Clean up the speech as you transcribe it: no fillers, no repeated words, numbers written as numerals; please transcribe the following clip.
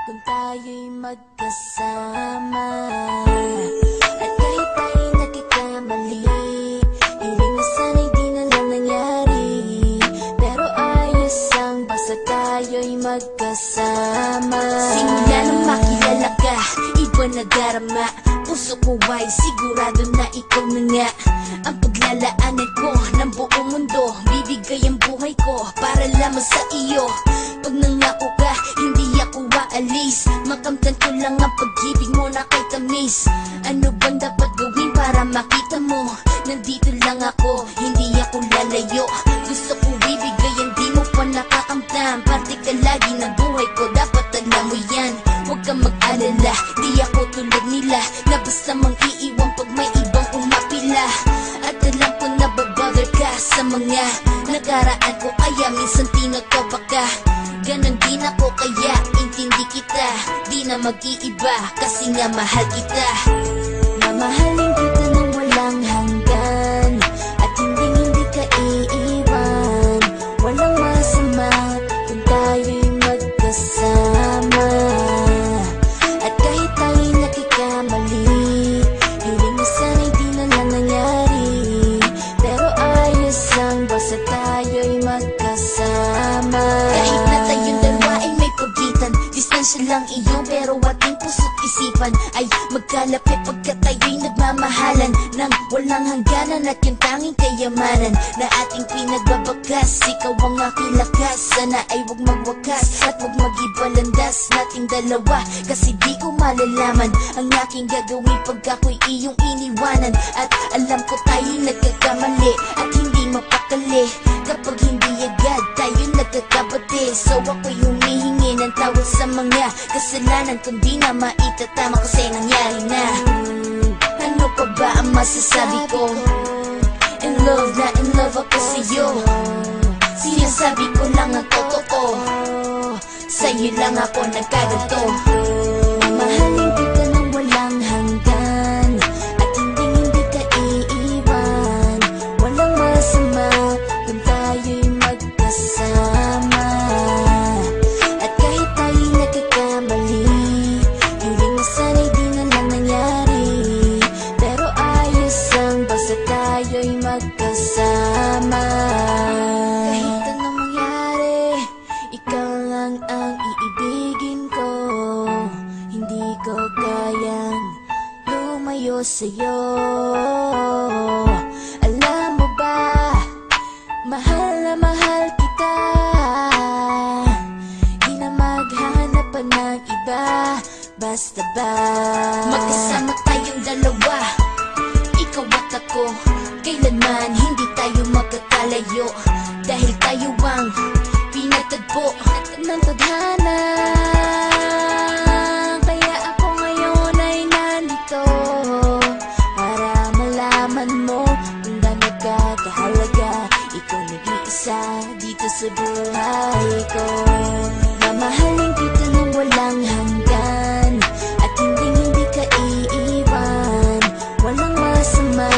kung tayo'y magkasama. At kahit tayo'y nagkakamali, hiling na sana'y di na lang nangyari. Pero ayos ang basta tayo'y magkasama. Simula nang makilala ka, iba na darama. Puso ko ay sigurado na ikaw na nga ang paglalaanan ko ng buong mundo. Bibigay ang buhay ko para lamang sa iyo. Pag nangako ka, hindi ako aalis. Makamtan ko lang ang pag-ibig mo na kay tamis. Ano bang dapat gawin para makita mo? Nandito lang ako, hindi ako lalayo. Gusto ko bibigay ang di mo pa nakakamtam. Parte ka lagi ng buhay ko, dapat alam mo yan. Huwag kang mag-alala, di ako tulad nila na basta mang iiwan pag may ibang umapila. At alam ko na babother ka sa mga nakaraan ko, kaya minsan tinatawa ka. Ganon din ako, kaya intindi kita. Di na mag-iiba kasi nga mahal kita. Mamahalin kita nang walang hanggan, at hindi ka iiwan. Walang masama kung tayo'y magkasama. At kahit tayo'y nagkakamali, hiling na sana'y di na lang nangyari. Pero ayos lang basta tayo'y magkasama. Kahit na tayong dalawa ay may pagitan, distansya lang iyo pero ating puso't isipan ay magkalapit pagkat tayo'y nagmamahalan ng walang hangganan. At yung tanging kayamanan na ating pinagbabakas, ikaw ang aking lakas. Sana ay huwag magwakas at huwag mag-ibalandas nating dalawa, kasi di ko malalaman ang aking gagawin pag ako'y iyong iniwanan. At alam ko tayo'y nagkakamali at hindi mapakali kapag hindi agad tayo nagkakabati. So ako'y humihingi ng tawad sa mga kasalanan kung di na maitatama kasi nangyari na. Ano pa ba ang masasabi ko? In love na in love ako sa'yo. Sinasabi ko lang ang totoo, sa'yo lang ako nagkaganto. Mamahalin kita nang walang hanggan, at hindi ka iiwan. Walang masama kung tayo'y magkasama. At kahit tayo'y nagkakamali, hiling na sana'y di na lang nangyari. Pero ayos lang basta tayo'y magkasama. Kahit anong mangyari, ikaw lang ang iibigin ko. Hindi ko kayang lumayo sa'yo. Alam mo ba, mahal na mahal kita. Di na maghanap pa ng iba. Basta ba magkasama tayong dalawa, ikaw at ako, kailanman hindi tayo magkakalayo. Dahil tayo ang pinatagpo ng tadhana. Kaya ako ngayon ay nandito para malaman mo kung gaano ka kahalaga. Ikaw nag-iisa dito sa buhay ko. Mamahalin kita nang walang hanggan, at hindi ka iiwan. Walang masama